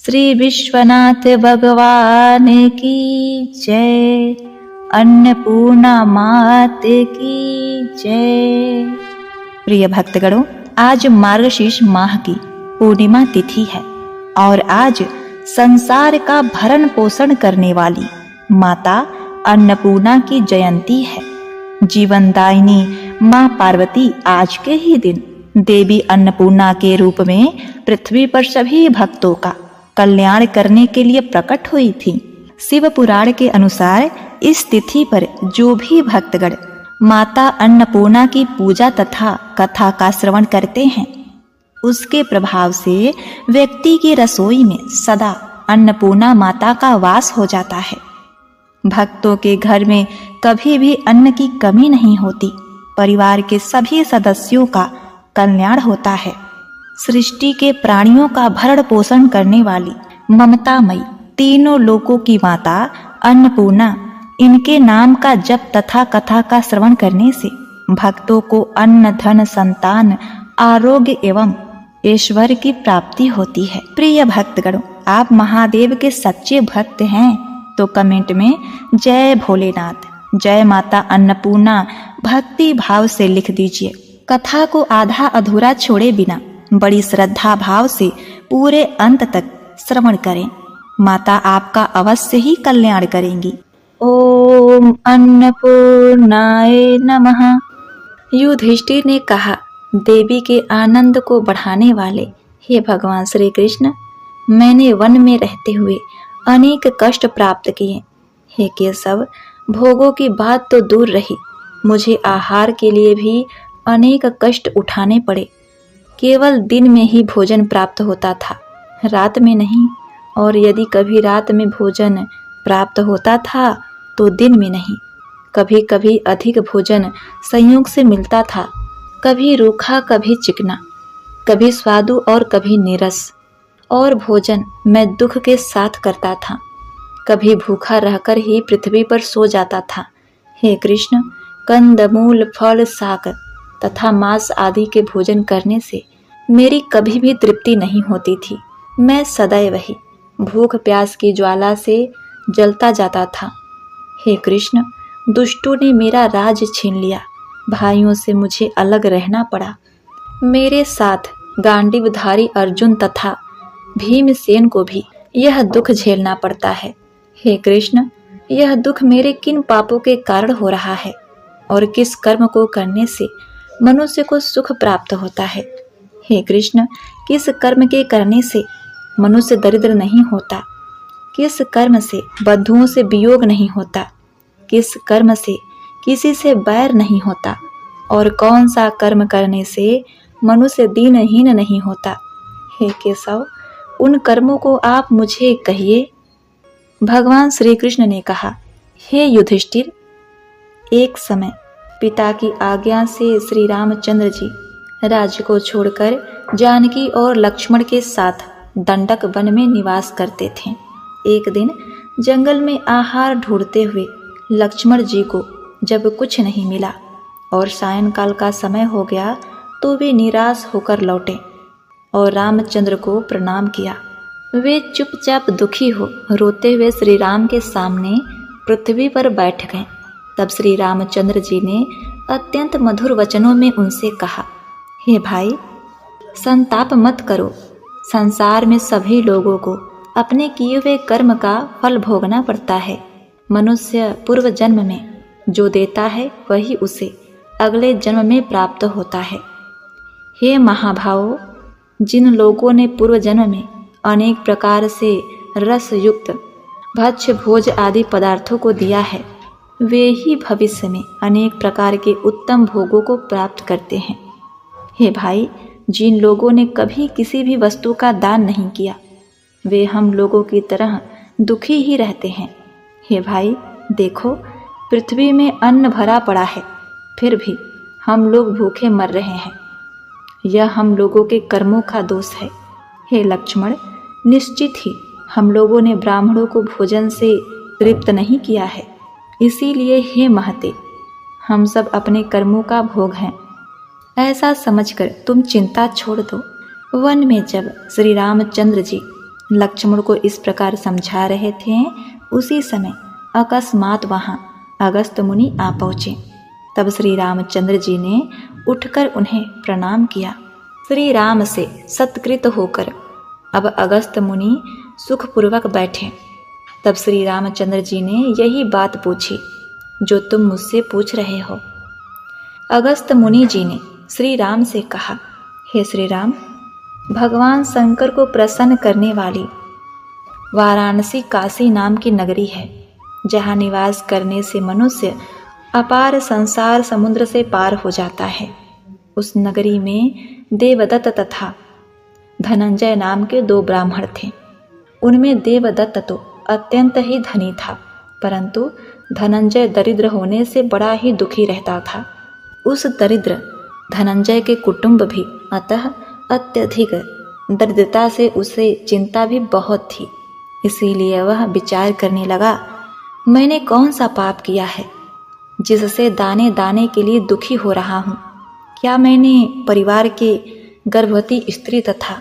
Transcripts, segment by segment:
श्री विश्वनाथ भगवान की जय। अन्नपूर्णा मात की जय। प्रिय भक्तगणों, आज मार्गशीर्ष माह की पूर्णिमा तिथि है और आज संसार का भरण पोषण करने वाली माता अन्नपूर्णा की जयंती है। जीवनदायिनी मां पार्वती आज के ही दिन देवी अन्नपूर्णा के रूप में पृथ्वी पर सभी भक्तों का कल्याण करने के लिए प्रकट हुई थी। शिव पुराण के अनुसार इस तिथि पर जो भी भक्तगण माता अन्नपूर्णा की पूजा तथा कथा का श्रवण करते हैं, उसके प्रभाव से व्यक्ति की रसोई में सदा अन्नपूर्णा माता का वास हो जाता है। भक्तों के घर में कभी भी अन्न की कमी नहीं होती। परिवार के सभी सदस्यों का कल्याण होता है। सृष्टि के प्राणियों का भरण पोषण करने वाली ममतामयी तीनों लोकों की माता अन्नपूर्णा, इनके नाम का जप तथा कथा का श्रवण करने से भक्तों को अन्न, धन, संतान, आरोग्य एवं ऐश्वर्य की प्राप्ति होती है। प्रिय भक्तगणों, आप महादेव के सच्चे भक्त हैं तो कमेंट में जय भोलेनाथ, जय माता अन्नपूर्णा भक्ति भाव से लिख दीजिए। कथा को आधा अधूरा छोड़े बिना बड़ी श्रद्धा भाव से पूरे अंत तक श्रवण करें। माता आपका अवश्य ही कल्याण करेंगी। ओम अन्नपूर्णाय नमः। युधिष्ठिर ने कहा, देवी के आनंद को बढ़ाने वाले हे भगवान श्री कृष्ण, मैंने वन में रहते हुए अनेक कष्ट प्राप्त किए। हे केशव, भोगों की बात तो दूर रही, मुझे आहार के लिए भी अनेक कष्ट उठाने पड़े। केवल दिन में ही भोजन प्राप्त होता था, रात में नहीं, और यदि कभी रात में भोजन प्राप्त होता था तो दिन में नहीं। कभी कभी अधिक भोजन संयोग से मिलता था, कभी रूखा कभी चिकना, कभी स्वादु और कभी नीरस। और भोजन मैं दुख के साथ करता था। कभी भूखा रहकर ही पृथ्वी पर सो जाता था। हे कृष्ण, कंदमूल, फल, शाक तथा मांस आदि के भोजन करने से मेरी कभी भी तृप्ति नहीं होती थी। मैं सदैव ही भूख प्यास की ज्वाला से जलता जाता था। हे कृष्ण, दुष्टों ने मेरा राज छीन लिया। भाइयों से मुझे अलग रहना पड़ा। मेरे साथ गांडीवधारी अर्जुन तथा भीमसेन को भी यह दुख झेलना पड़ता है। हे कृष्ण, यह दुख मेरे किन पापों के कारण हो रहा है और किस कर्म को करने से मनुष्य को सुख प्राप्त होता है। हे कृष्ण, किस कर्म के करने से मनुष्य दरिद्र नहीं होता, किस कर्म से बंधुओं से वियोग नहीं होता, किस कर्म से किसी से बैर नहीं होता, और कौन सा कर्म करने से मनुष्य दीनहीन नहीं होता। हे केशव, उन कर्मों को आप मुझे कहिए। भगवान श्री कृष्ण ने कहा, हे युधिष्ठिर, एक समय पिता की आज्ञा से श्री रामचंद्र जी राज्य को छोड़कर जानकी और लक्ष्मण के साथ दंडक वन में निवास करते थे। एक दिन जंगल में आहार ढूंढते हुए लक्ष्मण जी को जब कुछ नहीं मिला और सायंकाल का समय हो गया तो वे निराश होकर लौटे और रामचंद्र को प्रणाम किया। वे चुपचाप दुखी हो रोते हुए श्री राम के सामने पृथ्वी पर बैठ गए। तब श्री रामचंद्र जी ने अत्यंत मधुर वचनों में उनसे कहा, हे भाई, संताप मत करो। संसार में सभी लोगों को अपने किए हुए कर्म का फल भोगना पड़ता है। मनुष्य पूर्व जन्म में जो देता है वही उसे अगले जन्म में प्राप्त होता है। हे महाभावों, जिन लोगों ने पूर्व जन्म में अनेक प्रकार से रस युक्त भक्ष्य भोज आदि पदार्थों को दिया है, वे ही भविष्य में अनेक प्रकार के उत्तम भोगों को प्राप्त करते हैं। हे भाई, जिन लोगों ने कभी किसी भी वस्तु का दान नहीं किया, वे हम लोगों की तरह दुखी ही रहते हैं। हे भाई, देखो, पृथ्वी में अन्न भरा पड़ा है, फिर भी हम लोग भूखे मर रहे हैं। यह हम लोगों के कर्मों का दोष है। हे लक्ष्मण, निश्चित ही हम लोगों ने ब्राह्मणों को भोजन से तृप्त नहीं किया है। इसीलिए हे महते, हम सब अपने कर्मों का भोग हैं। ऐसा समझकर तुम चिंता छोड़ दो। वन में जब श्री रामचंद्र जी लक्ष्मण को इस प्रकार समझा रहे थे, उसी समय अकस्मात वहाँ अगस्त मुनि आ पहुँचे। तब श्री रामचंद्र जी ने उठकर उन्हें प्रणाम किया। श्री राम से सत्कृत होकर अब अगस्त मुनि सुखपूर्वक बैठे। तब श्री रामचंद्र जी ने यही बात पूछी जो तुम मुझसे पूछ रहे हो। अगस्त मुनि जी ने श्री राम से कहा, हे श्री राम, भगवान शंकर को प्रसन्न करने वाली वाराणसी काशी नाम की नगरी है, जहाँ निवास करने से मनुष्य अपार संसार समुद्र से पार हो जाता है। उस नगरी में देवदत्त तथा धनंजय नाम के 2 ब्राह्मण थे। उनमें देवदत्त तो अत्यंत ही धनी था, परंतु धनंजय दरिद्र होने से बड़ा ही दुखी रहता था। उस दरिद्र धनंजय के कुटुंब भी अतः अत्यधिक दरिद्रता से उसे चिंता भी बहुत थी। इसीलिए वह विचार करने लगा, मैंने कौन सा पाप किया है जिससे दाने दाने के लिए दुखी हो रहा हूँ। क्या मैंने परिवार के गर्भवती स्त्री तथा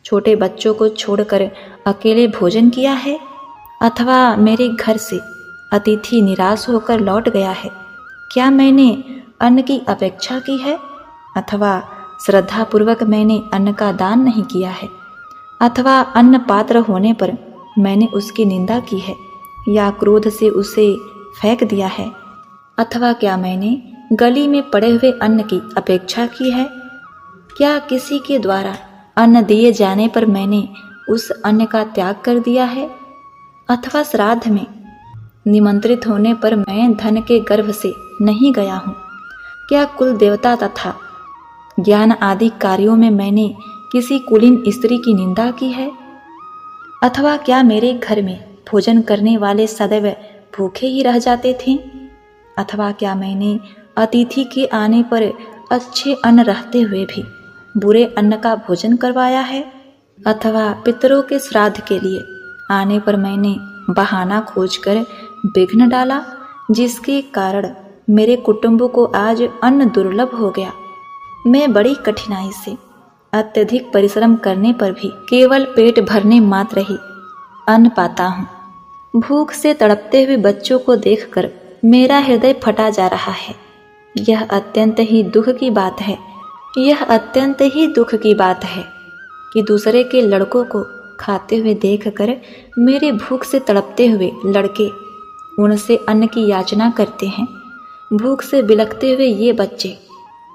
छोटे बच्चों को छोड़कर अकेले भोजन किया है, अथवा मेरे घर से अतिथि निराश होकर लौट गया है? क्या मैंने अन्न की अपेक्षा की है, अथवा श्रद्धापूर्वक मैंने अन्न का दान नहीं किया है, अथवा अन्न पात्र होने पर मैंने उसकी निंदा की है, या क्रोध से उसे फेंक दिया है, अथवा क्या मैंने गली में पड़े हुए अन्न की अपेक्षा की है? क्या किसी के द्वारा अन्न दिए जाने पर मैंने उस अन्न का त्याग कर दिया है, अथवा श्राद्ध में निमंत्रित होने पर मैं धन के गर्भ से नहीं गया हूँ? क्या कुल देवता तथा ज्ञान आदि कार्यों में मैंने किसी कुलीन स्त्री की निंदा की है, अथवा क्या मेरे घर में भोजन करने वाले सदैव भूखे ही रह जाते थे, अथवा क्या मैंने अतिथि के आने पर अच्छे अन्न रहते हुए भी बुरे अन्न का भोजन करवाया है, अथवा पितरों के श्राद्ध के लिए आने पर मैंने बहाना खोजकर विघ्न डाला, जिसके कारण मेरे कुटुंब को आज अन्न दुर्लभ हो गया। मैं बड़ी कठिनाई से अत्यधिक परिश्रम करने पर भी केवल पेट भरने मात्र ही अन्न पाता हूँ। भूख से तड़पते हुए बच्चों को देखकर मेरा हृदय फटा जा रहा है। यह अत्यंत ही दुख की बात है, यह अत्यंत ही दुख की बात है कि दूसरे के लड़कों को खाते हुए देखकर मेरे भूख से तड़पते हुए लड़के उनसे अन्न की याचना करते हैं। भूख से बिलखते हुए ये बच्चे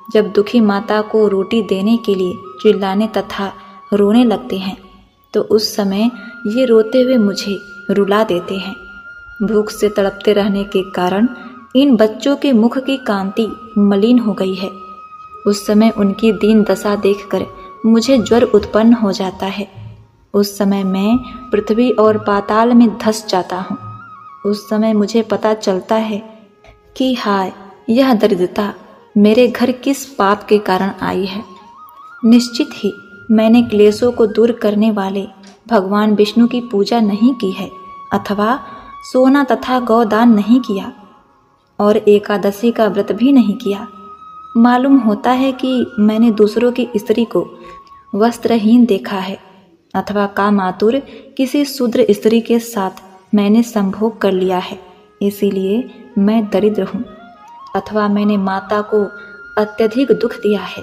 जब दुखी माता को रोटी देने के लिए चिल्लाने तथा रोने लगते हैं, तो उस समय ये रोते हुए मुझे रुला देते हैं। भूख से तड़पते रहने के कारण इन बच्चों के मुख की कांति मलिन हो गई है। उस समय उनकी दीन दशा देखकर मुझे ज्वर उत्पन्न हो जाता है। उस समय मैं पृथ्वी और पाताल में धंस जाता हूँ। उस समय मुझे पता चलता है कि हाय, यह दरिद्रता मेरे घर किस पाप के कारण आई है। निश्चित ही मैंने क्लेशों को दूर करने वाले भगवान विष्णु की पूजा नहीं की है, अथवा सोना तथा गौदान नहीं किया, और एकादशी का व्रत भी नहीं किया। मालूम होता है कि मैंने दूसरों की स्त्री को वस्त्रहीन देखा है, अथवा कामातुर किसी शूद्र स्त्री के साथ मैंने संभोग कर लिया है, इसीलिए मैं दरिद्र हूँ। अथवा मैंने माता को अत्यधिक दुख दिया है,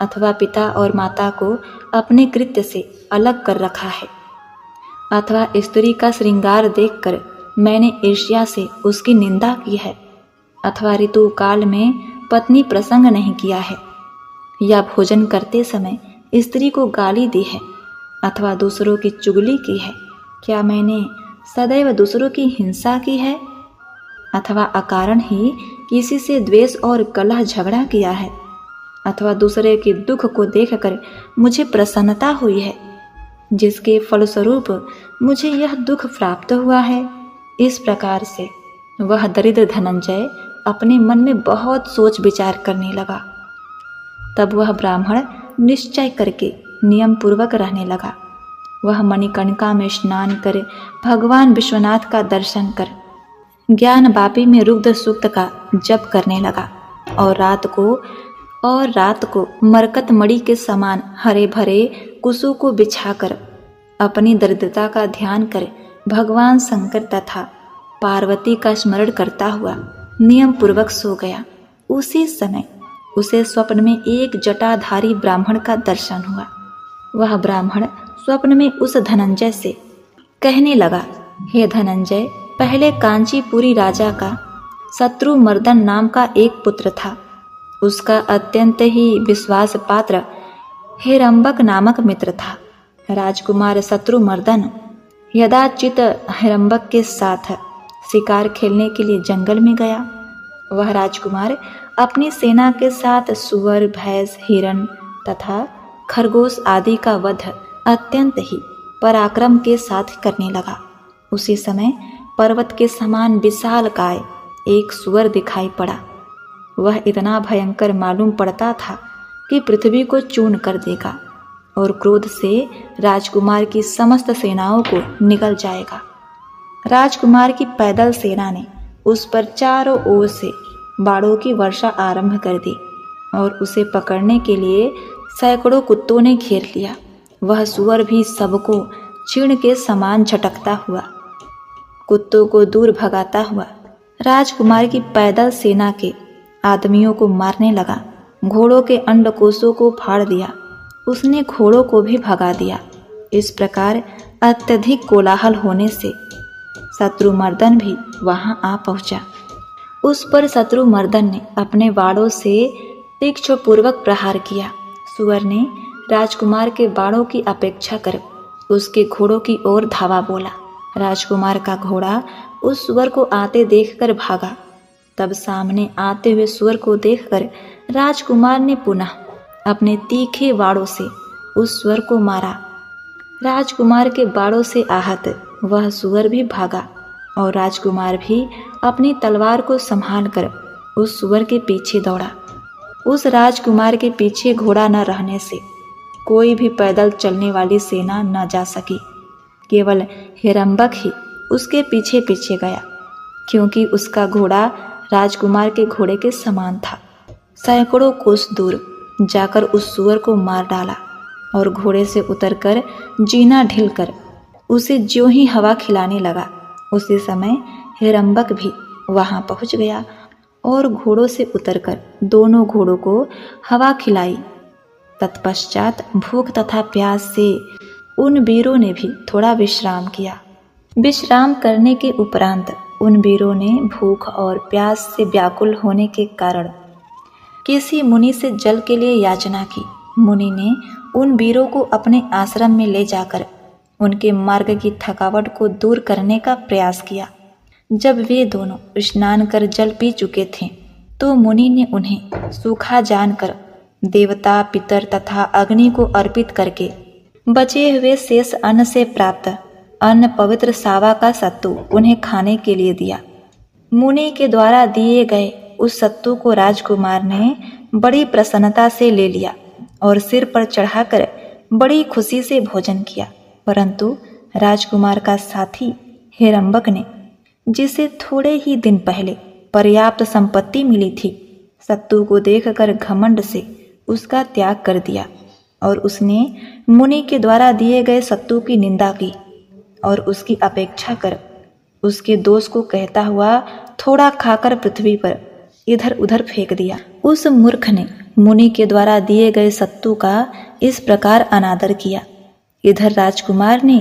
अथवा पिता और माता को अपने कृत्य से अलग कर रखा है, अथवा स्त्री का श्रृंगार देखकर मैंने ईर्ष्या से उसकी निंदा की है, अथवा ऋतु काल में पत्नी प्रसंग नहीं किया है, या भोजन करते समय स्त्री को गाली दी है, अथवा दूसरों की चुगली की है। क्या मैंने सदैव दूसरों की हिंसा की है, अथवा अकारण ही किसी से द्वेष और कलह झगड़ा किया है, अथवा दूसरे के दुख को देखकर मुझे प्रसन्नता हुई है, जिसके फलस्वरूप मुझे यह दुख प्राप्त हुआ है। इस प्रकार से वह दरिद्र धनंजय अपने मन में बहुत सोच विचार करने लगा। तब वह ब्राह्मण निश्चय करके नियम पूर्वक रहने लगा। वह मणिकर्णिका में स्नान कर भगवान विश्वनाथ का दर्शन कर ज्ञान बापी में रुद्र सूक्त का जप करने लगा, और रात को मरकत मणि के समान हरे भरे कुसु को बिछाकर अपनी दरिद्रता का ध्यान कर भगवान शंकर तथा पार्वती का स्मरण करता हुआ नियम पूर्वक सो गया। उसी समय उसे स्वप्न में एक जटाधारी ब्राह्मण का दर्शन हुआ। वह ब्राह्मण स्वप्न में उस धनंजय से कहने लगा, हे धनंजय, पहले कांचीपुरी राजा का शत्रुमर्दन नाम का एक पुत्र था। उसका अत्यंत ही विश्वास पात्र हेरंबक नामक मित्र था। राजकुमार शत्रुमर्दन यदाचित हेरंबक के साथ शिकार खेलने के लिए जंगल में गया। वह राजकुमार अपनी सेना के साथ सुअर, भैंस, हिरण तथा खरगोश आदि का वध अत्यंत ही पराक्रम के साथ करने लगा। उसी समय पर्वत के समान विशालकाय एक सुअर दिखाई पड़ा। वह इतना भयंकर मालूम पड़ता था कि पृथ्वी को चूर्ण कर देगा और क्रोध से राजकुमार की समस्त सेनाओं को निगल जाएगा। राजकुमार की पैदल सेना ने उस पर चारों ओर से बाणों की वर्षा आरंभ कर दी और उसे पकड़ने के लिए सैकड़ों कुत्तों ने घेर लिया। वह सुअर भी सबको चीड़ के समान झटकता हुआ, कुत्तों को दूर भगाता हुआ राजकुमार की पैदल सेना के आदमियों को मारने लगा। घोड़ों के अंडकोशों को फाड़ दिया। उसने घोड़ों को भी भगा दिया। इस प्रकार अत्यधिक कोलाहल होने से शत्रुमर्दन भी वहां आ पहुंचा। उस पर शत्रुमर्दन ने अपने बाणों से तीक्ष्ण पूर्वक प्रहार किया। सुअर ने राजकुमार के बाणों की अपेक्षा कर उसके घोड़ों की ओर धावा बोला। राजकुमार का घोड़ा उस सुअर को आते देखकर भागा। तब सामने आते हुए सुअर को देखकर राजकुमार ने पुनः अपने तीखे बाणों से उस सुअर को मारा। राजकुमार के बाणों से आहत वह सुअर भी भागा और राजकुमार भी अपनी तलवार को संभालकर उस सुअर के पीछे दौड़ा। उस राजकुमार के पीछे घोड़ा न रहने से कोई भी पैदल चलने वाली सेना न जा सकी। केवल हेरंबक ही उसके पीछे पीछे गया, क्योंकि उसका घोड़ा राजकुमार के घोड़े के समान था। सैकड़ों कोस दूर जाकर उस सुअर को मार डाला और घोड़े से उतरकर जीना ढीलकर उसे ज्यों ही हवा खिलाने लगा। उसी समय हेरंबक भी वहां पहुंच गया और घोड़ों से उतरकर दोनों घोड़ों को हवा खिलाई। तत्पश्चात भूख तथा प्यास से उन वीरों ने भी थोड़ा विश्राम किया। विश्राम करने के उपरांत उन वीरों ने भूख और प्यास से व्याकुल होने के कारण किसी मुनि से जल के लिए याचना की। मुनि ने उन वीरों को अपने आश्रम में ले जाकर उनके मार्ग की थकावट को दूर करने का प्रयास किया। जब वे दोनों स्नान कर जल पी चुके थे तो मुनि ने उन्हें सूखा जानकर देवता, पितर तथा अग्नि को अर्पित करके बचे हुए शेष अन्न से प्राप्त अन्न पवित्र सावा का सत्तू उन्हें खाने के लिए दिया। मुनि के द्वारा दिए गए उस सत्तू को राजकुमार ने बड़ी प्रसन्नता से ले लिया और सिर पर चढ़ाकर बड़ी खुशी से भोजन किया। परंतु राजकुमार का साथी हेरंबक ने, जिसे थोड़े ही दिन पहले पर्याप्त संपत्ति मिली थी, सत्तू को देखकर घमंड से उसका त्याग कर दिया और उसने मुनि के द्वारा दिए गए सत्तू की निंदा की और उसकी अपेक्षा कर उसके दोष को कहता हुआ थोड़ा खाकर पृथ्वी पर इधर उधर फेंक दिया। उस मूर्ख ने मुनि के द्वारा दिए गए सत्तू का इस प्रकार अनादर किया। इधर राजकुमार ने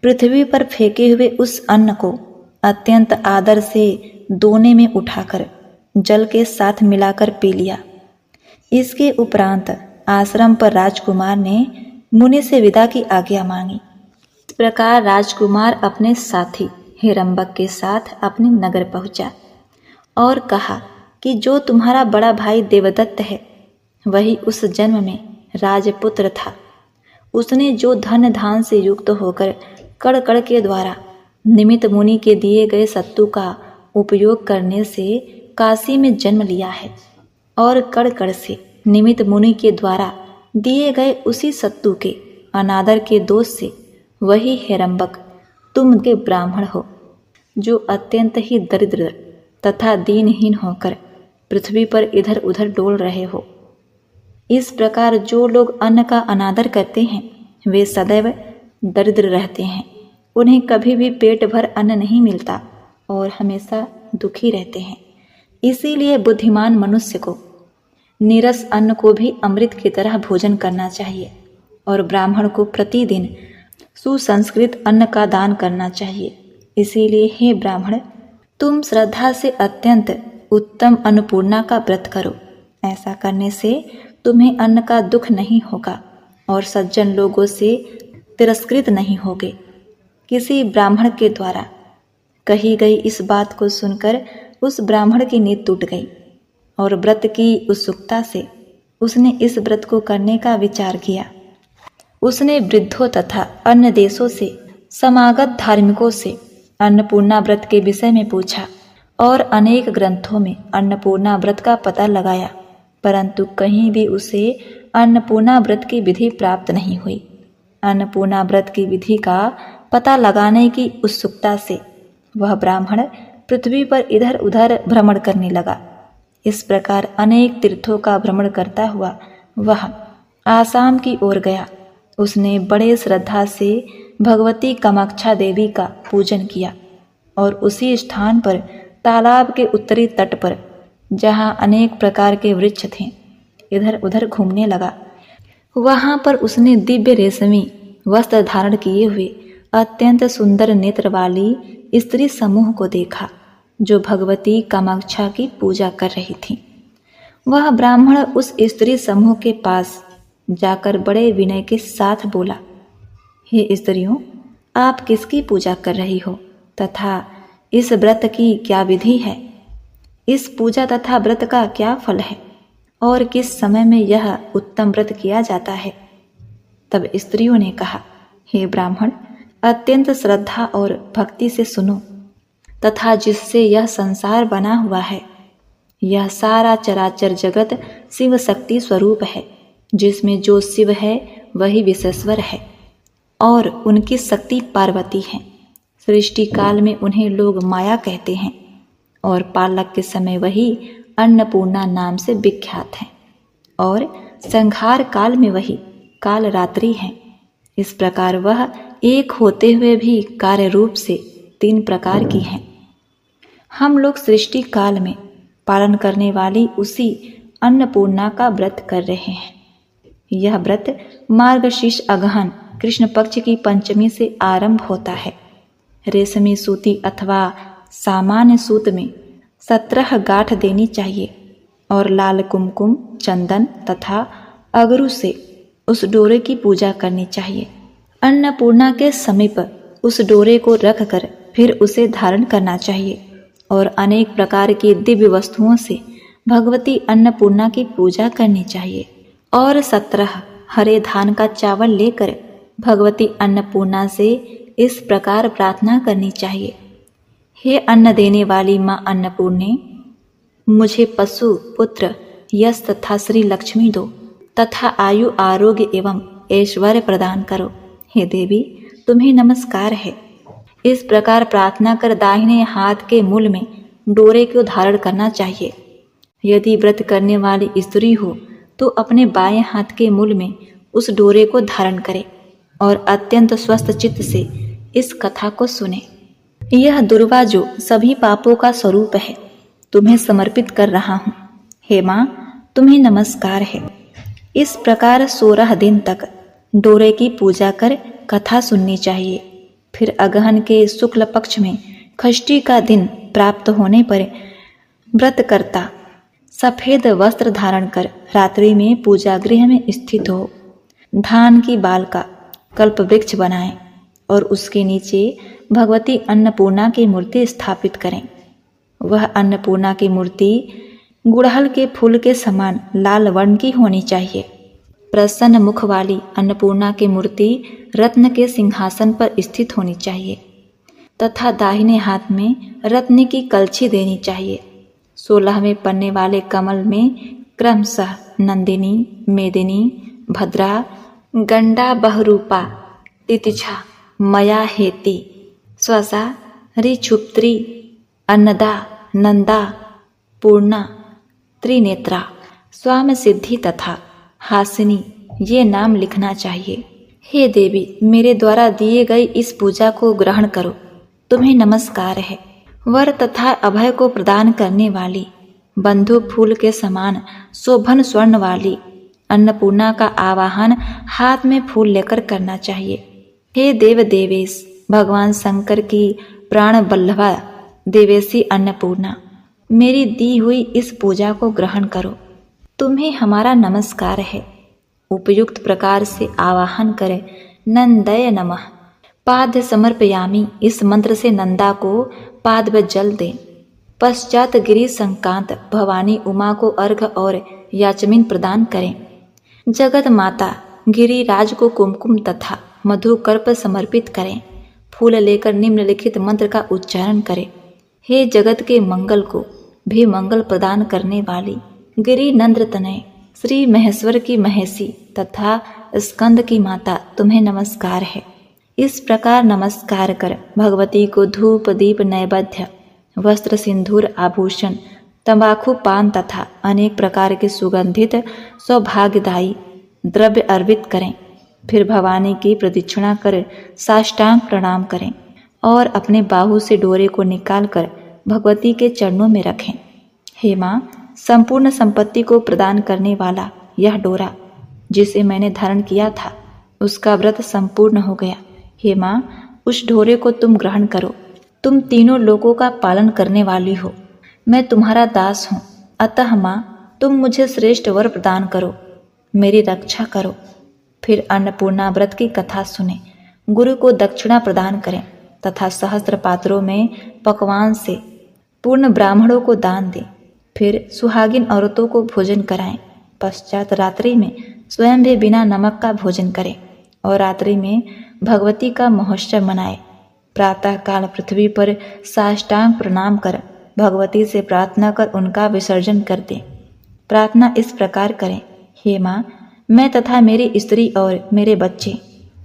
पृथ्वी पर फेंके हुए उस अन्न को अत्यंत आदर से दोने में उठाकर जल के साथ मिलाकर पी लिया। इसके उपरांत आश्रम पर राजकुमार ने मुनि से विदा की आज्ञा मांगी। इस प्रकार राजकुमार अपने साथी हेरंबक के साथ अपने नगर पहुंचा और कहा कि जो तुम्हारा बड़ा भाई देवदत्त है वही उस जन्म में राजपुत्र था। उसने जो धन धान से युक्त होकर कड़ कड़ के द्वारा निमित्त मुनि के दिए गए सत्तू का उपयोग करने से काशी में जन्म लिया है और कड़ कड़ से निमित्त मुनि के द्वारा दिए गए उसी सत्तू के अनादर के दोष से वही हेरंबक तुम के ब्राह्मण हो, जो अत्यंत ही दरिद्र तथा दीनहीन होकर पृथ्वी पर इधर उधर डोल रहे हो। इस प्रकार जो लोग अन्न का अनादर करते हैं वे सदैव दरिद्र रहते हैं, उन्हें कभी भी पेट भर अन्न नहीं मिलता और हमेशा दुखी रहते हैं। इसीलिए बुद्धिमान मनुष्य को नीरस अन्न को भी अमृत की तरह भोजन करना चाहिए और ब्राह्मण को प्रतिदिन सुसंस्कृत अन्न का दान करना चाहिए। इसीलिए हे ब्राह्मण, तुम श्रद्धा से अत्यंत उत्तम अन्नपूर्णा का व्रत करो। ऐसा करने से तुम्हें अन्न का दुख नहीं होगा और सज्जन लोगों से तिरस्कृत नहीं होगे। किसी ब्राह्मण के द्वारा कही गई इस बात को सुनकर उस ब्राह्मण की नींद टूट गई और व्रत की उत्सुकता से उसने इस व्रत को करने का विचार किया। उसने वृद्धों तथा अन्य देशों से समागत धार्मिकों से अन्नपूर्णा व्रत के विषय में पूछा और अनेक ग्रंथों में अन्नपूर्णा व्रत का पता लगाया, परंतु कहीं भी उसे अन्नपूर्णा व्रत की विधि प्राप्त नहीं हुई। अन्नपूर्णा व्रत की विधि का पता लगाने की उत्सुकता से वह ब्राह्मण पृथ्वी पर इधर उधर भ्रमण करने लगा। इस प्रकार अनेक तीर्थों का भ्रमण करता हुआ वह आसाम की ओर गया। उसने बड़े श्रद्धा से भगवती कामाक्षा देवी का पूजन किया और उसी स्थान पर तालाब के उत्तरी तट पर, जहाँ अनेक प्रकार के वृक्ष थे, इधर उधर घूमने लगा। वहाँ पर उसने दिव्य रेशमी वस्त्र धारण किए हुए अत्यंत सुंदर नेत्र वाली स्त्री समूह को देखा, जो भगवती कामाक्षा की पूजा कर रही थी। वह ब्राह्मण उस स्त्री समूह के पास जाकर बड़े विनय के साथ बोला, हे स्त्रियों, आप किसकी पूजा कर रही हो तथा इस व्रत की क्या विधि है? इस पूजा तथा व्रत का क्या फल है और किस समय में यह उत्तम व्रत किया जाता है? तब स्त्रियों ने कहा, हे ब्राह्मण, अत्यंत श्रद्धा और भक्ति से सुनो तथा जिससे यह संसार बना हुआ है, यह सारा चराचर जगत शिव शक्ति स्वरूप है, जिसमें जो शिव है वही विश्वेश्वर है और उनकी शक्ति पार्वती है। सृष्टि काल में उन्हें लोग माया कहते हैं और पालक के समय वही अन्नपूर्णा नाम से विख्यात हैं और संहार काल में वही काल रात्रि है। इस प्रकार वह एक होते हुए भी कार्य रूप से 3 प्रकार की हैं। हम लोग सृष्टि काल में पालन करने वाली उसी अन्नपूर्णा का व्रत कर रहे हैं। यह व्रत मार्गशीर्ष अगहन कृष्ण पक्ष की पंचमी से आरंभ होता है। रेशमी सूती अथवा सामान्य सूत में 17 गांठ देनी चाहिए और लाल कुमकुम, चंदन तथा अगरू से उस डोरे की पूजा करनी चाहिए। अन्नपूर्णा के समीप उस डोरे को रखकर फिर उसे धारण करना चाहिए और अनेक प्रकार की दिव्य वस्तुओं से भगवती अन्नपूर्णा की पूजा करनी चाहिए और 17 हरे धान का चावल लेकर भगवती अन्नपूर्णा से इस प्रकार प्रार्थना करनी चाहिए, हे अन्न देने वाली माँ अन्नपूर्णे, मुझे पशु, पुत्र, यश तथा श्री लक्ष्मी दो तथा आयु, आरोग्य एवं ऐश्वर्य प्रदान करो। हे देवी, तुम्हें नमस्कार है। इस प्रकार प्रार्थना कर दाहिने हाथ के मूल में डोरे को धारण करना चाहिए। यदि व्रत करने वाली स्त्री हो तो अपने बाएं हाथ के मूल में उस डोरे को धारण करे और अत्यंत स्वस्थ चित्त से इस कथा को सुने। यह दुर्वा जो सभी पापों का स्वरूप है, तुम्हें समर्पित कर रहा हूँ। हे माँ, तुम्हें नमस्कार है। इस प्रकार 16 दिन तक डोरे की पूजा कर कथा सुननी चाहिए। फिर अगहन के शुक्ल पक्ष में षष्ठी का दिन प्राप्त होने पर व्रतकर्ता सफेद वस्त्र धारण कर रात्रि में पूजा गृह में स्थित हो धान की बाल का कल्प वृक्ष बनाएं और उसके नीचे भगवती अन्नपूर्णा की मूर्ति स्थापित करें। वह अन्नपूर्णा की मूर्ति गुड़हल के फूल के समान लाल वर्ण की होनी चाहिए। प्रसन्न मुख वाली अन्नपूर्णा की मूर्ति रत्न के सिंहासन पर स्थित होनी चाहिए तथा दाहिने हाथ में रत्न की कलछी देनी चाहिए। 16वें पन्ने वाले कमल में क्रमशः नंदिनी, मेदिनी, भद्रा, गंडा, बहरूपा, तितिछा, मया हेति, स्वसा, रिछुप्त्री, अन्नदा, नंदा, पूर्णा, त्रिनेत्रा, स्वाम सिद्धि तथा हासिनी ये नाम लिखना चाहिए। हे देवी, मेरे द्वारा दिए गई इस पूजा को ग्रहण करो, तुम्हें नमस्कार है। वर तथा अभय को प्रदान करने वाली, बंधुक फूल के समान शोभन स्वर्ण वाली अन्नपूर्णा का आवाहन हाथ में फूल लेकर करना चाहिए। हे देव देवेश, भगवान शंकर की प्राण बल्लभा देवेशी अन्नपूर्णा, मेरी दी हुई इस पूजा को ग्रहण करो, तुम्हें हमारा नमस्कार है। उपयुक्त प्रकार से आवाहन करें। नंदय नमः। पाद्य समर्पयामि, इस मंत्र से नंदा को पाद व जल दें। पश्चात गिरी संकांत भवानी उमा को अर्घ और याचमीन प्रदान करें। जगत माता गिरिराज को कुमकुम तथा मधुकर्प समर्पित करें। फूल लेकर निम्नलिखित मंत्र का उच्चारण करें। हे जगत के मंगल को भी मंगल प्रदान करने वाली गिरि नंद्र तनय श्री महेश्वर की महेशी तथा स्कंद की माता, तुम्हें नमस्कार है। इस प्रकार नमस्कार कर भगवती को धूप दीप नैवेद्य वस्त्र सिंदूर आभूषण तंबाकू पान तथा अनेक प्रकार के सुगंधित सौभाग्यदायी द्रव्य अर्पित करें। फिर भवानी की प्रदक्षिणा कर साष्टांग प्रणाम करें और अपने बाहु से डोरे को निकालकर भगवती के चरणों में रखें। हे माँ, संपूर्ण संपत्ति को प्रदान करने वाला यह डोरा जिसे मैंने धारण किया था, उसका व्रत संपूर्ण हो गया। हे माँ, उस डोरे को तुम ग्रहण करो। तुम तीनों लोकों का पालन करने वाली हो, मैं तुम्हारा दास हूँ। अतः माँ, तुम मुझे श्रेष्ठ वर प्रदान करो, मेरी रक्षा करो। फिर अन्नपूर्णा व्रत की कथा सुने। गुरु को दक्षिणा प्रदान करें तथा सहस्त्र पात्रों में पकवान से पूर्ण ब्राह्मणों को दान दें। फिर सुहागिन औरतों को भोजन कराएं। पश्चात रात्रि में स्वयं भी बिना नमक का भोजन करें और रात्रि में भगवती का महोत्सव मनाएं। प्रातः काल पृथ्वी पर साष्टांग प्रणाम कर भगवती से प्रार्थना कर उनका विसर्जन कर दें। प्रार्थना इस प्रकार करें। हे माँ, मैं तथा मेरी स्त्री और मेरे बच्चे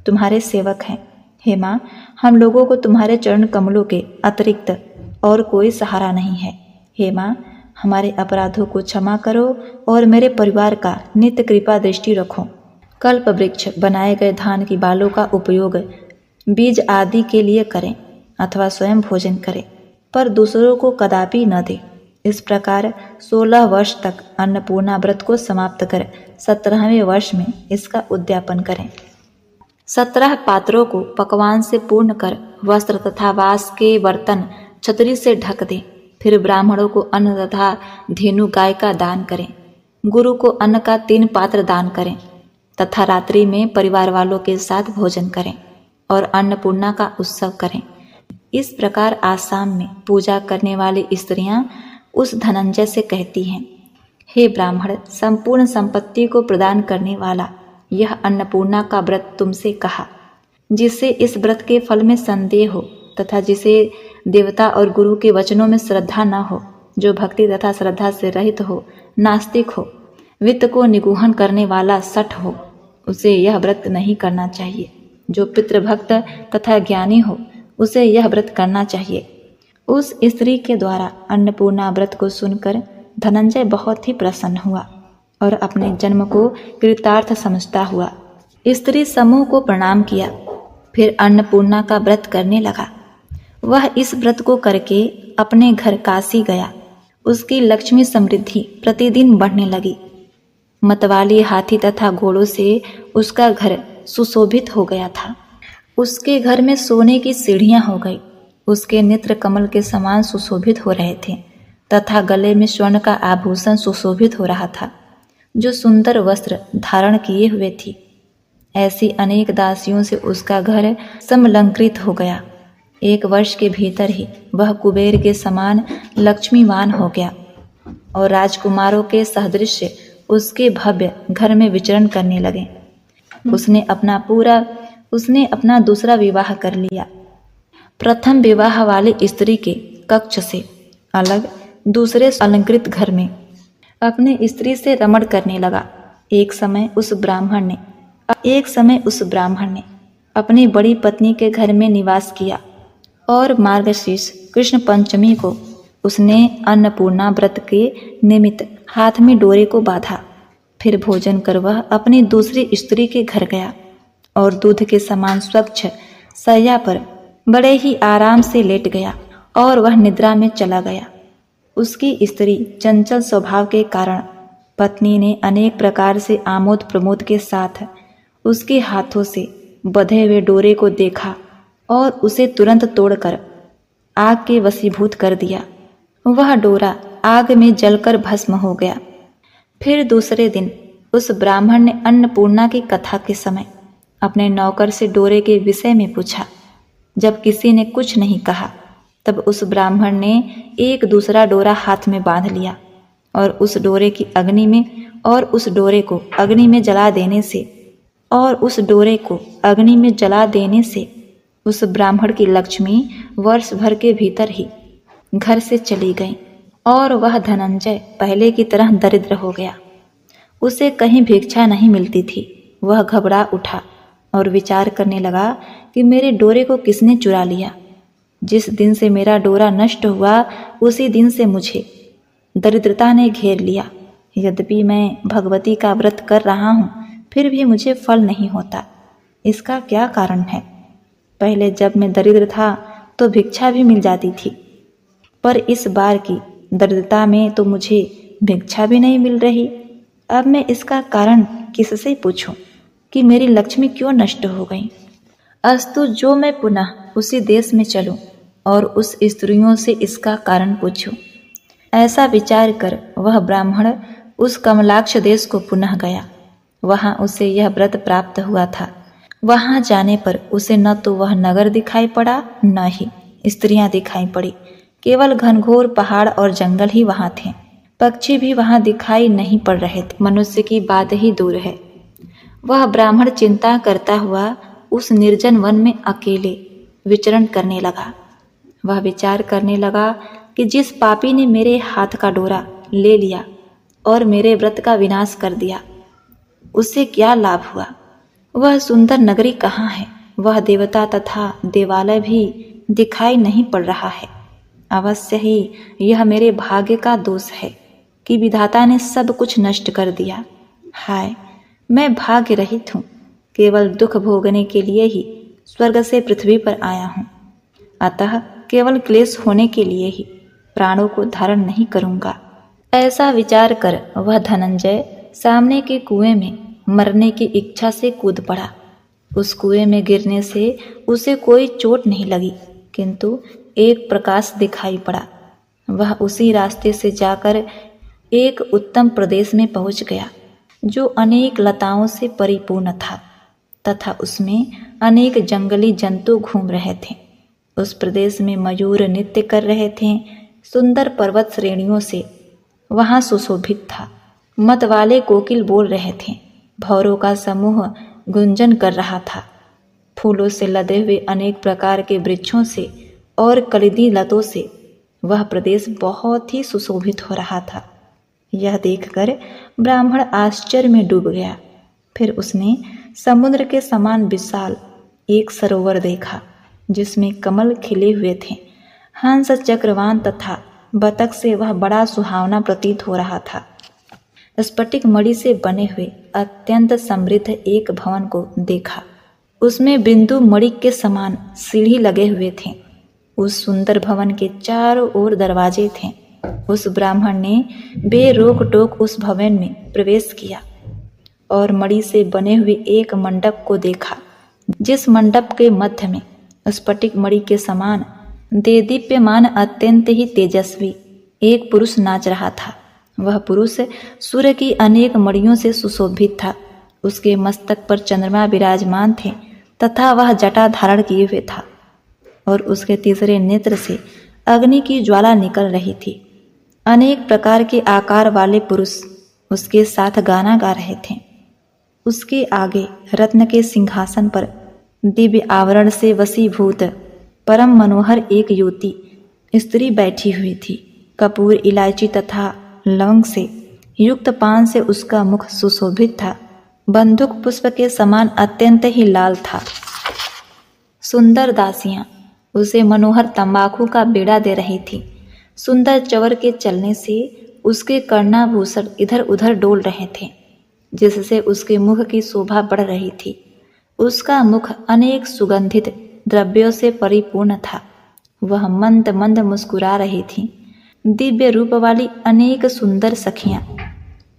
तुम्हारे सेवक हैं। हे माँ, हम लोगों को तुम्हारे चरण कमलों के अतिरिक्त और कोई सहारा नहीं है। हे माँ, हमारे अपराधों को क्षमा करो और मेरे परिवार का नित्य कृपा दृष्टि रखो। कल्प वृक्ष बनाए गए धान की बालों का उपयोग बीज आदि के लिए करें अथवा स्वयं भोजन करें, पर दूसरों को कदापि न दें। इस प्रकार 16 वर्ष तक अन्नपूर्णा व्रत को समाप्त कर 17वें वर्ष में इसका उद्यापन करें। 17 पात्रों को पकवान से पूर्ण कर वस्त्र तथा वास के बर्तन छतरी से ढक दें। फिर ब्राह्मणों को अन्न तथा धेनु गाय का दान करें। गुरु को अन्न का 3 पात्र दान करें तथा रात्रि में परिवार वालों के साथ भोजन करें और अन्नपूर्णा का उत्सव करें। इस प्रकार आसाम में पूजा करने वाली स्त्रियां उस धनंजय से कहती हैं, हे ब्राह्मण, संपूर्ण संपत्ति को प्रदान करने वाला यह अन्नपूर्णा का व्रत तुमसे कहा। जिसे इस व्रत के फल में संदेह हो तथा जिसे देवता और गुरु के वचनों में श्रद्धा न हो, जो भक्ति तथा श्रद्धा से रहित हो, नास्तिक हो, वित्त को निगूहन करने वाला सठ हो, उसे यह व्रत नहीं करना चाहिए। जो पितृभक्त तथा ज्ञानी हो, उसे यह व्रत करना चाहिए। उस स्त्री के द्वारा अन्नपूर्णा व्रत को सुनकर धनंजय बहुत ही प्रसन्न हुआ और अपने जन्म को कृतार्थ समझता हुआ स्त्री समूह को प्रणाम किया। फिर अन्नपूर्णा का व्रत करने लगा। वह इस व्रत को करके अपने घर काशी गया। उसकी लक्ष्मी समृद्धि प्रतिदिन बढ़ने लगी। मतवाली हाथी तथा घोड़ों से उसका घर सुशोभित हो गया था। उसके घर में सोने की सीढ़ियां हो गई। उसके नेत्र कमल के समान सुशोभित हो रहे थे तथा गले में स्वर्ण का आभूषण सुशोभित हो रहा था, जो सुंदर वस्त्र धारण किए हुए थी। ऐसी अनेक दासियों से उसका घर समलंकृत हो गया। 1 वर्ष के भीतर ही वह कुबेर के समान लक्ष्मीवान हो गया और राजकुमारों के सदृश उसके भव्य घर में विचरण करने लगे। उसने अपना दूसरा विवाह कर लिया। प्रथम विवाह वाली स्त्री के कक्ष से अलग दूसरे अलंकृत घर में अपने स्त्री से रमण करने लगा। एक समय उस ब्राह्मण ने अपनी बड़ी पत्नी के घर में निवास किया और मार्गशीर्ष कृष्ण पंचमी को उसने अन्नपूर्णा व्रत के निमित्त हाथ में डोरे को बांधा। फिर भोजन कर वह अपनी दूसरी स्त्री के घर गया और दूध के समान स्वच्छ शैया पर बड़े ही आराम से लेट गया और वह निद्रा में चला गया। उसकी स्त्री चंचल स्वभाव के कारण पत्नी ने अनेक प्रकार से आमोद प्रमोद के साथ उसके हाथों से बंधे हुए डोरे को देखा और उसे तुरंत तोड़कर आग के वशीभूत कर दिया। वह डोरा आग में जलकर भस्म हो गया। फिर दूसरे दिन उस ब्राह्मण ने अन्नपूर्णा की कथा के समय अपने नौकर से डोरे के विषय में पूछा। जब किसी ने कुछ नहीं कहा तब उस ब्राह्मण ने एक दूसरा डोरा हाथ में बांध लिया और उस डोरे को अग्नि में जला देने से उस ब्राह्मण की लक्ष्मी वर्ष भर के भीतर ही घर से चली गई और वह धनंजय पहले की तरह दरिद्र हो गया। उसे कहीं भिक्षा नहीं मिलती थी। वह घबरा उठा और विचार करने लगा कि मेरे डोरे को किसने चुरा लिया। जिस दिन से मेरा डोरा नष्ट हुआ उसी दिन से मुझे दरिद्रता ने घेर लिया। यद्यपि मैं भगवती का व्रत कर रहा हूँ फिर भी मुझे फल नहीं होता। इसका क्या कारण है? पहले जब मैं दरिद्र था तो भिक्षा भी मिल जाती थी, पर इस बार की दरिद्रता में तो मुझे भिक्षा भी नहीं मिल रही। अब मैं इसका कारण किससे पूछूं कि मेरी लक्ष्मी क्यों नष्ट हो गई? अस्तु, जो मैं पुनः उसी देश में चलूं और उस स्त्रियों से इसका कारण पूछूं। ऐसा विचार कर वह ब्राह्मण उस कमलाक्ष देश को पुनः गया। वहां उसे यह व्रत प्राप्त हुआ था। वहां जाने पर उसे न तो वह नगर दिखाई पड़ा न ही स्त्रियां दिखाई पड़ी। केवल घनघोर पहाड़ और जंगल ही वहां थे। पक्षी भी वहां दिखाई नहीं पड़ रहे थे। मनुष्य की बात ही दूर है। वह ब्राह्मण चिंता करता हुआ उस निर्जन वन में अकेले विचरण करने लगा। वह विचार करने लगा कि जिस पापी ने मेरे हाथ का डोरा ले लिया और मेरे व्रत का विनाश कर दिया उससे क्या लाभ हुआ? वह सुंदर नगरी कहाँ है? वह देवता तथा देवालय भी दिखाई नहीं पड़ रहा है। अवश्य ही यह मेरे भाग्य का दोष है कि विधाता ने सब कुछ नष्ट कर दिया। हाय, मैं भाग्य रहित हूँ। केवल दुख भोगने के लिए ही स्वर्ग से पृथ्वी पर आया हूँ। अतः केवल क्लेश होने के लिए ही प्राणों को धारण नहीं करूँगा। ऐसा विचार कर वह धनंजय सामने के कुएं में मरने की इच्छा से कूद पड़ा। उस कुएं में गिरने से उसे कोई चोट नहीं लगी, किंतु एक प्रकाश दिखाई पड़ा। वह उसी रास्ते से जाकर एक उत्तम प्रदेश में पहुंच गया जो अनेक लताओं से परिपूर्ण था तथा उसमें अनेक जंगली जंतु घूम रहे थे। उस प्रदेश में मयूर नृत्य कर रहे थे। सुंदर पर्वत श्रेणियों से वहां सुशोभित था। मत वाले कोकिल बोल रहे थे। भौरों का समूह गुंजन कर रहा था। फूलों से लदे हुए अनेक प्रकार के वृक्षों से और कलिंदी लतों से वह प्रदेश बहुत ही सुशोभित हो रहा था। यह देखकर ब्राह्मण आश्चर्य में डूब गया। फिर उसने समुद्र के समान विशाल एक सरोवर देखा जिसमें कमल खिले हुए थे। हंस, चक्रवान तथा बतख से वह बड़ा सुहावना प्रतीत हो रहा था। स्फटिक मणि से बने हुए अत्यंत समृद्ध एक भवन को देखा। उसमें बिंदु मणि के समान सीढ़ी लगे हुए थे। उस सुंदर भवन के चारों ओर दरवाजे थे। उस ब्राह्मण ने बेरोक टोक उस भवन में प्रवेश किया और मणि से बने हुए एक मंडप को देखा, जिस मंडप के मध्य में स्फटिक मणि के समान देदीप्यमान अत्यंत ही तेजस्वी एक पुरुष नाच रहा था। वह पुरुष सूर्य की अनेक मणियों से सुशोभित था। उसके मस्तक पर चंद्रमा विराजमान थे तथा वह जटा धारण किए हुए था और उसके तीसरे नेत्र से अग्नि की ज्वाला निकल रही थी। अनेक प्रकार के आकार वाले पुरुष उसके साथ गाना गा रहे थे। उसके आगे रत्न के सिंहासन पर दिव्य आवरण से वशीभूत परम मनोहर एक युवती स्त्री बैठी हुई थी। कपूर, इलायची तथा लवंग से युक्त पान से उसका मुख सुशोभित था। बंदूक पुष्प के समान अत्यंत ही लाल था। सुंदर दासियां उसे मनोहर तंबाकू का बीड़ा दे रही थी। सुंदर चवर के चलने से उसके कर्णाभूषण इधर उधर डोल रहे थे, जिससे उसके मुख की शोभा बढ़ रही थी। उसका मुख अनेक सुगंधित द्रव्यों से परिपूर्ण था। वह मंद मंद मुस्कुरा रही थी। दिव्य रूप वाली अनेक सुंदर सखियां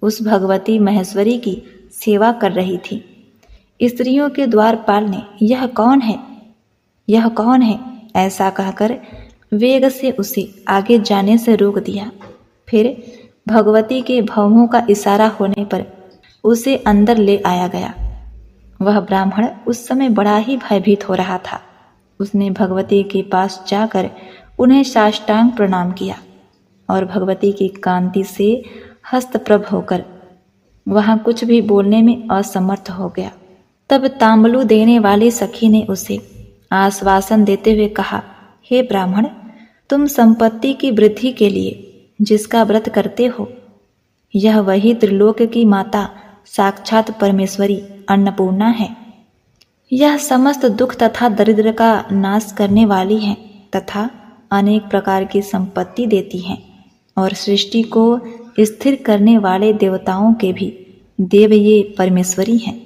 उस भगवती महेश्वरी की सेवा कर रही थी। स्त्रियों के द्वारपाल ने यह कौन है, यह कौन है ऐसा कहकर वेग से उसे आगे जाने से रोक दिया। फिर भगवती के भौहों का इशारा होने पर उसे अंदर ले आया गया। वह ब्राह्मण उस समय बड़ा ही भयभीत हो रहा था। उसने भगवती के पास जाकर उन्हें साष्टांग प्रणाम किया और भगवती की कांति से हस्तप्रभ होकर वहां कुछ भी बोलने में असमर्थ हो गया। तब तांबलू देने वाली सखी ने उसे आश्वासन देते हुए कहा, हे ब्राह्मण, तुम संपत्ति की वृद्धि के लिए जिसका व्रत करते हो, यह वही त्रिलोक की माता साक्षात परमेश्वरी अन्नपूर्णा है। यह समस्त दुख तथा दरिद्र का नाश करने वाली है तथा अनेक प्रकार की संपत्ति देती है और सृष्टि को स्थिर करने वाले देवताओं के भी देव ये परमेश्वरी हैं।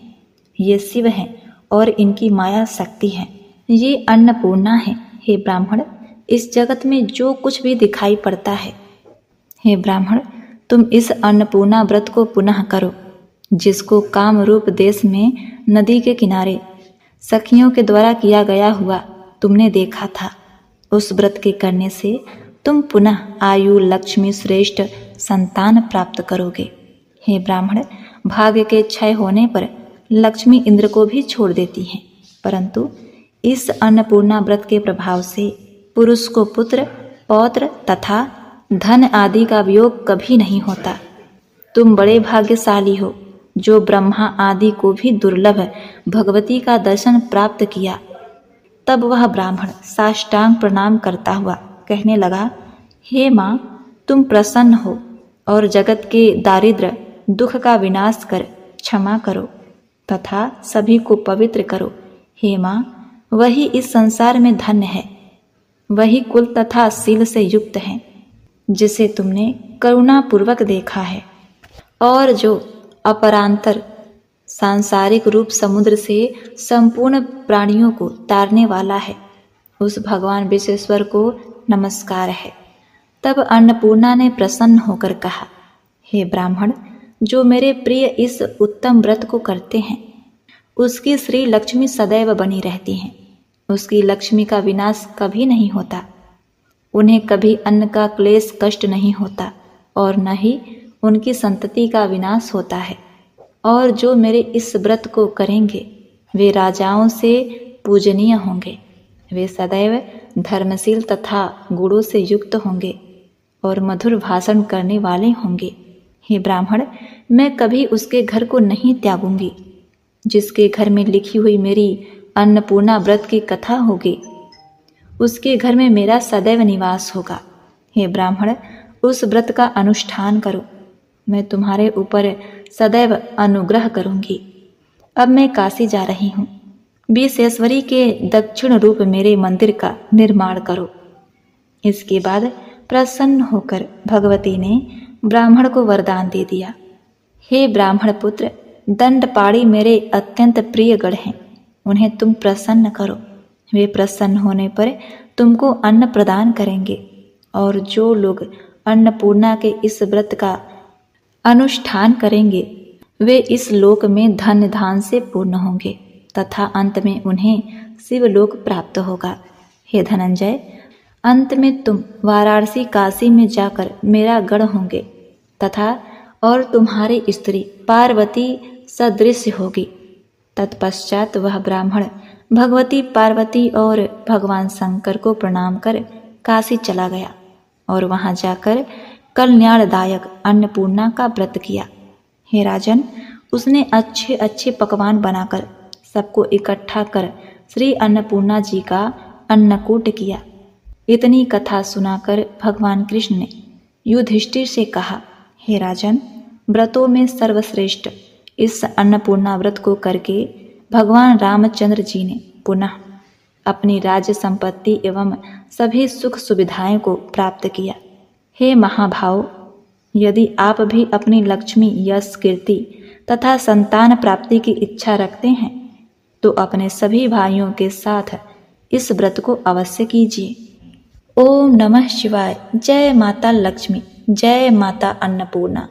ये शिव हैं और इनकी माया शक्ति है। ये अन्नपूर्णा है। हे ब्राह्मण, इस जगत में जो कुछ भी दिखाई पड़ता है, हे ब्राह्मण, तुम इस अन्नपूर्णा व्रत को पुनः करो, जिसको काम रूप देश में नदी के किनारे सखियों के द्वारा किया गया हुआ तुमने देखा था। उस व्रत के करने से तुम पुनः आयु, लक्ष्मी, श्रेष्ठ संतान प्राप्त करोगे। हे ब्राह्मण, भाग्य के क्षय होने पर लक्ष्मी इंद्र को भी छोड़ देती हैं, परंतु इस अन्नपूर्णा व्रत के प्रभाव से पुरुष को पुत्र, पौत्र तथा धन आदि का वियोग कभी नहीं होता। तुम बड़े भाग्यशाली हो जो ब्रह्मा आदि को भी दुर्लभ भगवती का दर्शन प्राप्त किया। तब वह ब्राह्मण साष्टांग प्रणाम करता हुआ कहने लगा, हे माँ, तुम प्रसन्न हो और जगत के दारिद्र्य दुख का विनाश कर क्षमा करो तथा सभी को पवित्र करो। हे माँ, वही इस संसार में धन्य है, वही कुल तथा शील से युक्त है, जिसे तुमने करुणापूर्वक देखा है और जो अपरांतर सांसारिक रूप समुद्र से संपूर्ण प्राणियों को तारने वाला है। उस भगवान विश्वेश्वर को नमस्कार है। तब अन्नपूर्णा ने प्रसन्न होकर कहा, हे ब्राह्मण, जो मेरे प्रिय इस उत्तम व्रत को करते हैं, उसकी श्री लक्ष्मी सदैव बनी रहती हैं। उसकी लक्ष्मी का विनाश कभी नहीं होता। उन्हें कभी अन्न का क्लेश कष्ट नहीं होता और न ही उनकी संतति का विनाश होता है। और जो मेरे इस व्रत को करेंगे वे राजाओं से पूजनीय होंगे। वे सदैव धर्मशील तथा गुणों से युक्त होंगे और मधुर भाषण करने वाले होंगे। हे ब्राह्मण, मैं कभी उसके घर को नहीं त्यागूंगी जिसके घर में लिखी हुई मेरी अन्नपूर्णा व्रत की कथा होगी। उसके घर में मेरा सदैव निवास होगा। हे ब्राह्मण, उस व्रत का अनुष्ठान करो, मैं तुम्हारे ऊपर सदैव अनुग्रह करूंगी। अब मैं काशी जा रही हूँ। विश्वेश्वरी के दक्षिण रूप मेरे मंदिर का निर्माण करो। इसके बाद प्रसन्न होकर भगवती ने ब्राह्मण को वरदान दे दिया, हे ब्राह्मण पुत्र, दंडपाणी मेरे अत्यंत प्रिय गण हैं, उन्हें तुम प्रसन्न करो। वे प्रसन्न होने पर तुमको अन्न प्रदान करेंगे और जो लोग अन्नपूर्णा के इस व्रत का अनुष्ठान करेंगे वे इस लोक में धन धान से पूर्ण होंगे तथा अंत में उन्हें शिवलोक प्राप्त होगा। हे धनंजय, अंत में तुम वाराणसी काशी में जाकर मेरा गण होंगे तथा और तुम्हारी स्त्री पार्वती सदृश होगी। तत्पश्चात वह ब्राह्मण भगवती पार्वती और भगवान शंकर को प्रणाम कर काशी चला गया और वहां जाकर कल्याणदायक अन्नपूर्णा का व्रत किया। हे राजन, उसने अच्छे अच्छे पकवान बनाकर सबको इकट्ठा कर श्री अन्नपूर्णा जी का अन्नकूट किया। इतनी कथा सुनाकर भगवान कृष्ण ने युधिष्ठिर से कहा, हे राजन, व्रतों में सर्वश्रेष्ठ इस अन्नपूर्णा व्रत को करके भगवान रामचंद्र जी ने पुनः अपनी राज्य संपत्ति एवं सभी सुख सुविधाएं को प्राप्त किया। हे महाभाव, यदि आप भी अपनी लक्ष्मी, यश, कीर्ति तथा संतान प्राप्ति की इच्छा रखते हैं तो अपने सभी भाइयों के साथ इस व्रत को अवश्य कीजिए। ओम नमः शिवाय। जय माता लक्ष्मी, जय माता अन्नपूर्णा।